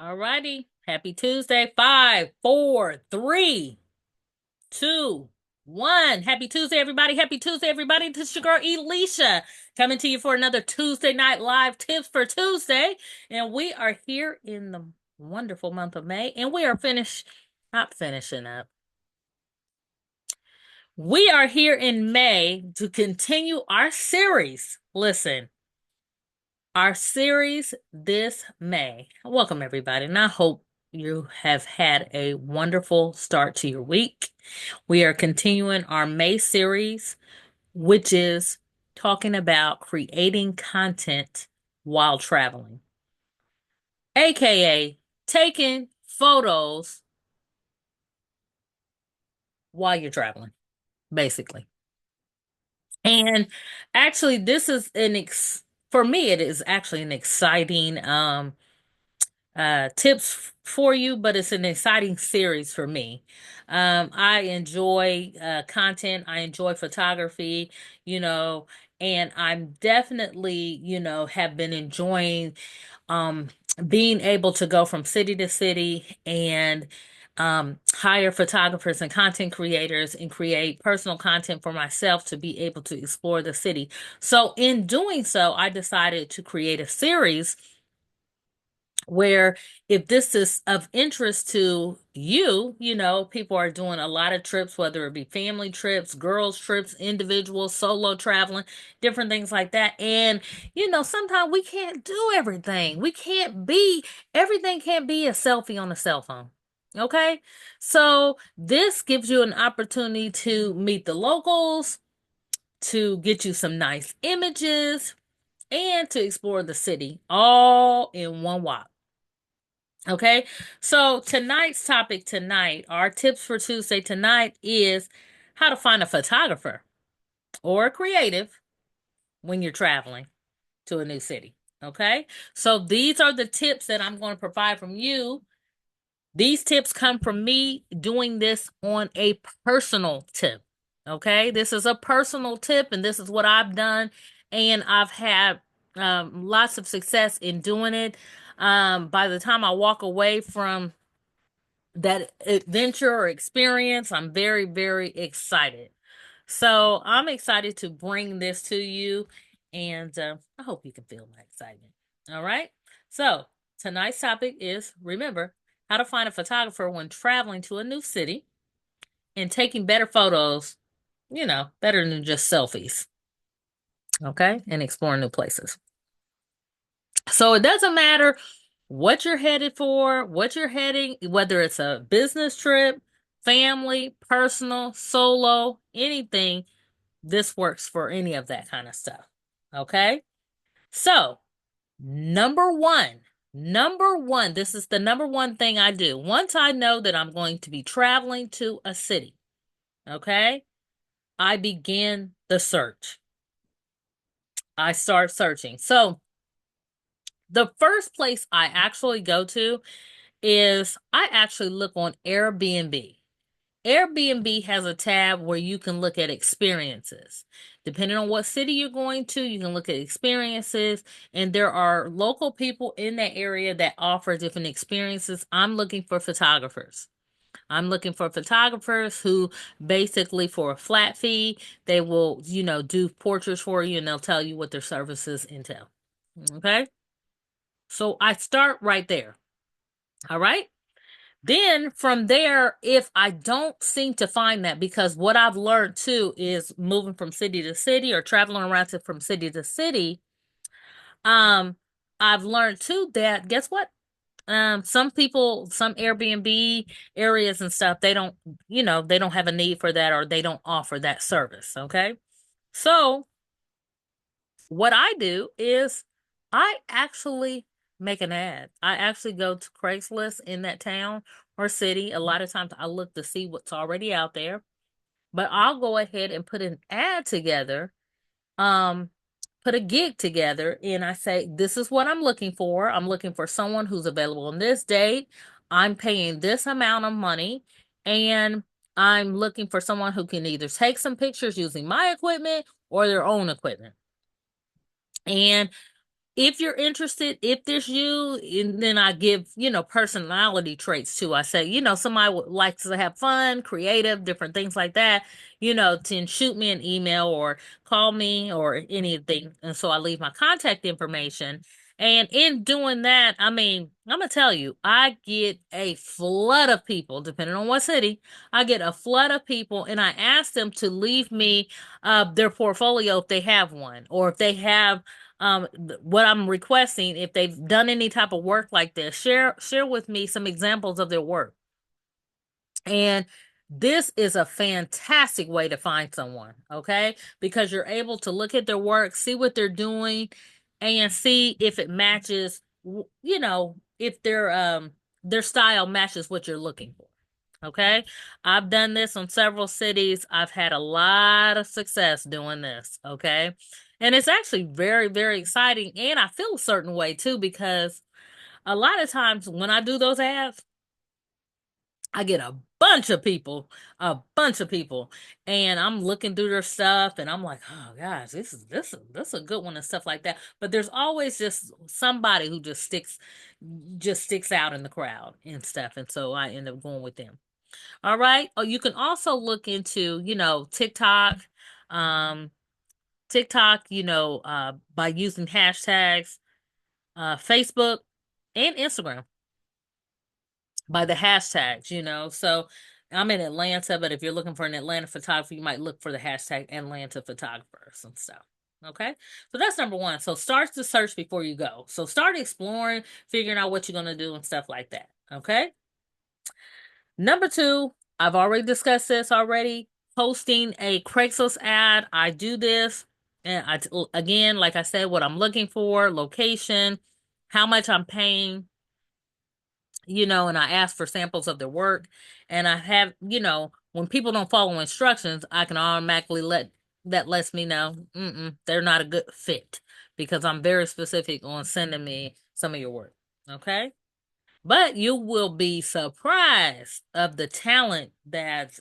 All righty. Happy Tuesday. 5, 4, 3, 2, 1. Happy Tuesday, everybody. Happy Tuesday, everybody. This is your girl, Elisha, coming to you for another Tuesday Night Live Tips for Tuesday. And we are here in the wonderful month of May, and we are not finishing up. We are here in May to continue our series. Listen, our series this May. Welcome, everybody, and I hope you have had a wonderful start to your week. We are continuing our May series, which is talking about creating content while traveling, aka taking photos while you're traveling, basically. And actually, this is for me, it is actually an exciting tips for you, but it's an exciting series for me. I enjoy content, I enjoy photography, you know, and I'm definitely, have been enjoying um being able to go from city to city and hire photographers and content creators and create personal content for myself to be able to explore the city. So in doing so, I decided to create a series where if this is of interest to you, people are doing a lot of trips, whether it be family trips, girls trips, individuals, solo traveling, different things like that. And, sometimes we can't do everything. Everything can't be a selfie on a cell phone. Okay. So this gives you an opportunity to meet the locals, to get you some nice images, and to explore the city all in one walk. Okay, so tonight's topic tonight, our tips for Tuesday tonight is how to find a photographer or a creative when you're traveling to a new city. Okay, so these are the tips that I'm going to provide from you. These tips come from me doing this on a personal tip. Okay, this is a personal tip, and this is what I've done, and I've had lots of success in doing it. By the time I walk away from that adventure or experience, I'm very, very excited. So I'm excited to bring this to you, and I hope you can feel my excitement. All right. So tonight's topic is remember how to find a photographer when traveling to a new city and taking better photos, better than just selfies. Okay. And exploring new places. So it doesn't matter what you're headed for, what you're heading, whether it's a business trip, family, personal, solo, anything, this works for any of that kind of stuff. Okay? So, number one, this is the number one thing I do. Once I know that I'm going to be traveling to a city, okay, I begin the search. I start searching. So, the first place I actually go to is I actually look on Airbnb. Airbnb has a tab where you can look at experiences. Depending on what city you're going to, you can look at experiences, and there are local people in that area that offer different experiences. I'm looking for photographers. I'm looking for photographers who basically for a flat fee, they will, do portraits for you and they'll tell you what their services entail. Okay? So I start right there. All right? Then from there, if I don't seem to find that, because what I've learned too is moving from city to city or traveling around from city to city, um, I've learned too that guess what? Some people, some Airbnb areas and stuff, they don't have a need for that or they don't offer that service. Okay. So what I do is I actually make an ad. I actually go to Craigslist in that town or city. A lot of times I look to see what's already out there, but I'll go ahead and put an ad together, um, put a gig together, and I say, this is what I'm looking for. I'm looking for someone who's available on this date. I'm paying this amount of money, and I'm looking for someone who can either take some pictures using my equipment or their own equipment. And if you're interested, if there's you, and then I give, personality traits too. I say, somebody would likes to have fun, creative, different things like that, to shoot me an email or call me or anything. And so I leave my contact information. And in doing that, I mean, I'm gonna tell you, I get a flood of people, depending on what city, I get a flood of people, and I ask them to leave me their portfolio if they have one, or if they have what I'm requesting, if they've done any type of work like this, share with me some examples of their work. And this is a fantastic way to find someone, okay? Because you're able to look at their work, see what they're doing, and see if it matches, if their style matches what you're looking for. Okay? I've done this on several cities. I've had a lot of success doing this, okay? And it's actually very, very exciting, and I feel a certain way too, because a lot of times when I do those ads, I get a bunch of people, and I'm looking through their stuff, and I'm like, oh gosh, this is a good one and stuff like that. But there's always just somebody who just sticks out in the crowd and stuff, and so I end up going with them. All right. Oh, you can also look into, TikTok, um, by using hashtags, Facebook and Instagram by the hashtags. So I'm in Atlanta, but if you're looking for an Atlanta photographer, you might look for the hashtag Atlanta photographers and stuff. Okay. So that's number one. So start the search before you go. So start exploring, figuring out what you're going to do and stuff like that. Okay. Number two, I've already discussed this already. Posting a Craigslist ad. I do this, and again, like I said, what I'm looking for, location, how much I'm paying, and I ask for samples of their work. And I have, when people don't follow instructions, I can automatically that lets me know, they're not a good fit, because I'm very specific on sending me some of your work. Okay. But you will be surprised of the talent that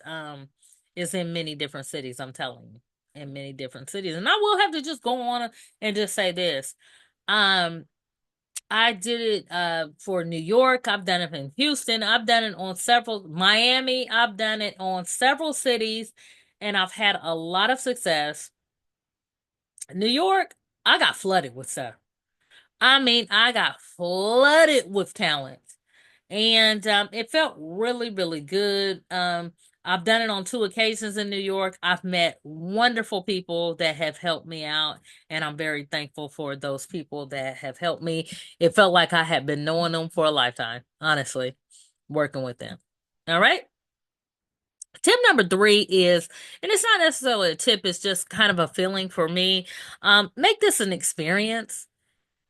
is in many different cities. I'm telling you, in many different cities. And I will have to just go on and just say this. Um, I did it for New York. I've done it in Houston. I've done it on several Miami. I've done it on several cities, and I've had a lot of success. New York, I got flooded with stuff. I mean, I got flooded with talent. And it felt really, really good. I've done it on two occasions in New York. I've met wonderful people that have helped me out, and I'm very thankful for those people that have helped me. It felt like I had been knowing them for a lifetime, honestly, working with them. All right. Tip number three is, and it's not necessarily a tip, it's just kind of a feeling for me. Make this an experience.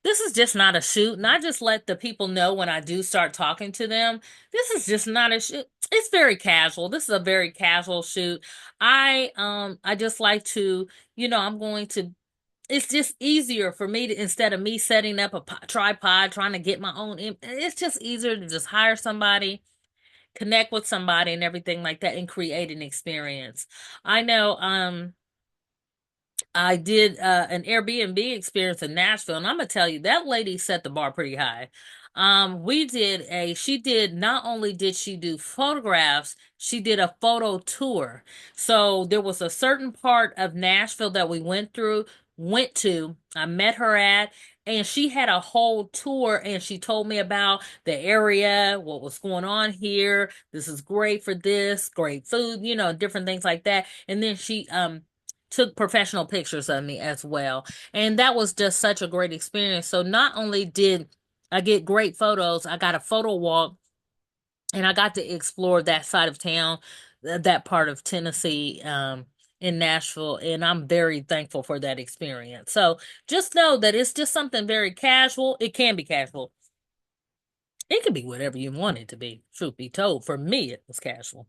This is just not a shoot, and I just let the people know when I do start talking to them. This is just not a shoot. It's very casual. This is a very casual shoot. I just like to, I'm going to it's just easier for me to, instead of me setting up a tripod trying to get my own it's just easier to just hire somebody, connect with somebody and everything like that, and create an experience. I know I did an Airbnb experience in Nashville, and I'm gonna tell you that lady set the bar pretty high. She did, not only did she do photographs, she did a photo tour. So there was a certain part of Nashville that we went to, I met her at, and she had a whole tour, and she told me about the area, what was going on here. This is great for this, great food, different things like that. And then she took professional pictures of me as well. And that was just such a great experience. So not only did I get great photos, I got a photo walk, and I got to explore that side of town, that part of Tennessee, in Nashville, and I'm very thankful for that experience. So just know that it's just something very casual. It can be casual. It can be whatever you want it to be, truth be told. For me, it was casual.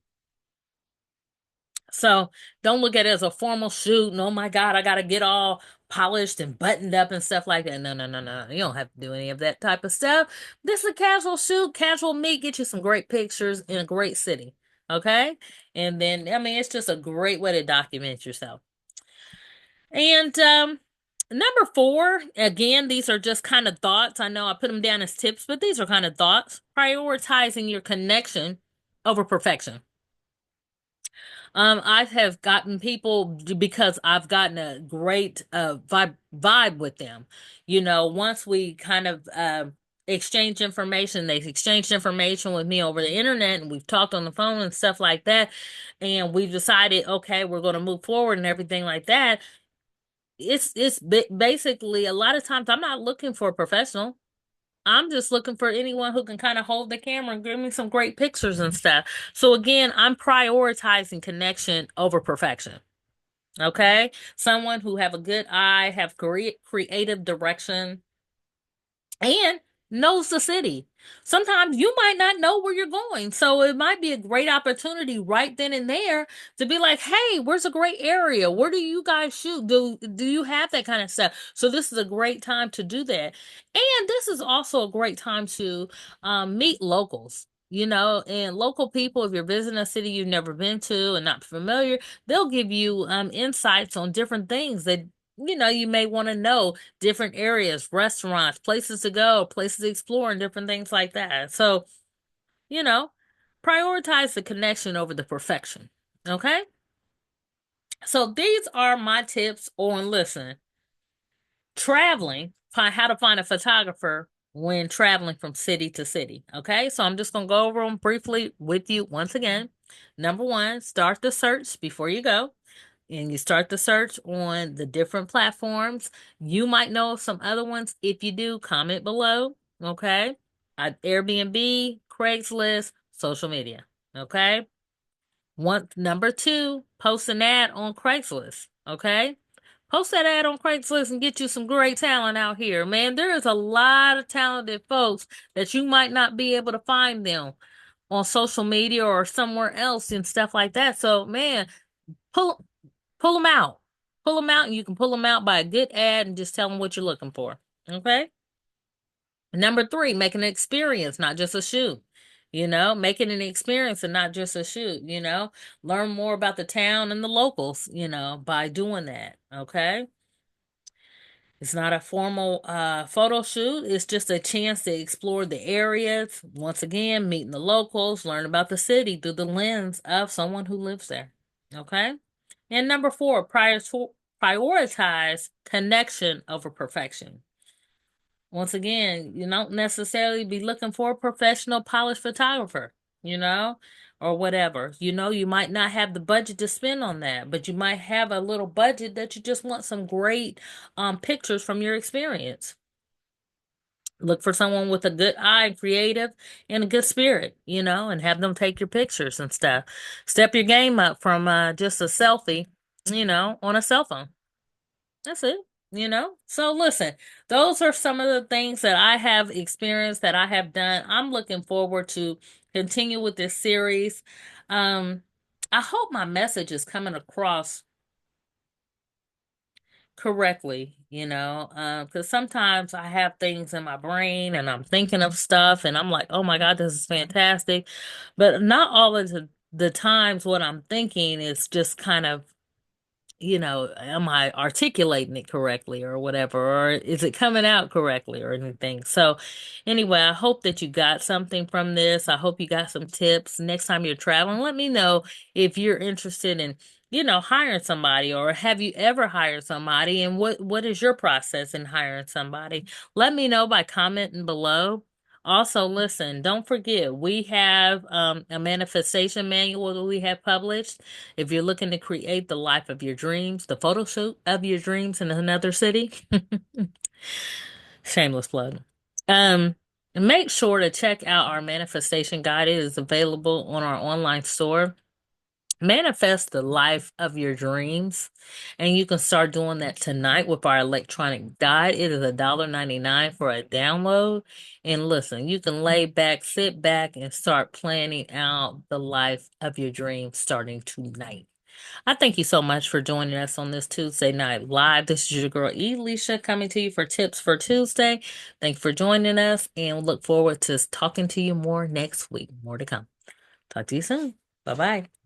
So don't look at it as a formal shoot. And, oh my God, I got to get all polished and buttoned up and stuff like that. No, no, no, no. You don't have to do any of that type of stuff. This is a casual shoot, casual meet, get you some great pictures in a great city. Okay. And then, I mean, it's just a great way to document yourself. And Number four, again, these are just kind of thoughts. I know I put them down as tips, but these are kind of thoughts. Prioritizing your connection over perfection. I have gotten people because I've gotten a great vibe with them. You know, once we kind of exchange information, they exchanged information with me over the internet, and we've talked on the phone and stuff like that. And we've decided, okay, we're going to move forward and everything like that. Basically a lot of times I'm not looking for a professional. I'm just looking for anyone who can kind of hold the camera and give me some great pictures and stuff. So again, I'm prioritizing connection over perfection. Okay? Someone who have a good eye, have creative direction, and knows the city. Sometimes you might not know where you're going. So it might be a great opportunity right then and there to be like, "Hey, where's a great area? Where do you guys shoot? Do you have that kind of stuff?" So this is a great time to do that. And this is also a great time to meet locals. You know, and local people, if you're visiting a city you've never been to and not familiar, they'll give you insights on different things that you may want to know, different areas, restaurants, places to go, places to explore, and different things like that. So, you know, prioritize the connection over the perfection. Okay? So these are my tips on listen, traveling, find how to find a photographer when traveling from city to city. Okay? So I'm just gonna go over them briefly with you once again. Number one, start the search before you go, and you start the search on the different platforms. You might know some other ones. If you do, comment below. Okay. Airbnb, Craigslist, social media. Okay. Number two, post an ad on Craigslist. Okay. Post that ad on Craigslist and get you some great talent out here. Man, there is a lot of talented folks that you might not be able to find them on social media or somewhere else and stuff like that. So, man, pull pull them out. Pull them out, and you can pull them out by a good ad and just tell them what you're looking for. Okay. Number three, making an experience, not just a shoot. Making an experience and not just a shoot. Learn more about the town and the locals, by doing that. Okay. It's not a formal photo shoot. It's just a chance to explore the areas. Once again, meeting the locals, learn about the city through the lens of someone who lives there. Okay. And number four, prioritize connection over perfection. Once again, you don't necessarily be looking for a professional polished photographer, you know, or whatever. You might not have the budget to spend on that, but you might have a little budget that you just want some great pictures from your experience. Look for someone with a good eye, creative, and a good spirit, and have them take your pictures and stuff. Step your game up from just a selfie, on a cell phone. That's it. So listen, those are some of the things that I have experienced that I have done. I'm looking forward to continue with this series. Um, I hope my message is coming across correctly, because sometimes I have things in my brain and I'm thinking of stuff and I'm like, oh my God, this is fantastic. But not all of the times what I'm thinking is just kind of am I articulating it correctly or whatever, or is it coming out correctly or anything? So, anyway, I hope that you got something from this. I hope you got some tips. Next time you're traveling, let me know if you're interested in, hiring somebody, or have you ever hired somebody, and what is your process in hiring somebody? Let me know by commenting below. Also, listen, don't forget, we have a manifestation manual that we have published. If you're looking to create the life of your dreams, the photo shoot of your dreams in another city, shameless plug. Um, Make sure to check out our manifestation guide. It is available on our online store. Manifest the life of your dreams, and you can start doing that tonight with our electronic guide. It is $1.99 for a download. And listen, you can lay back, sit back, and start planning out the life of your dreams starting tonight. I thank you so much for joining us on this Tuesday night live. This is your girl Elisha coming to you for Tips for Tuesday. Thank you for joining us, and we look forward to talking to you more next week. More to come. Talk to you soon. Bye bye.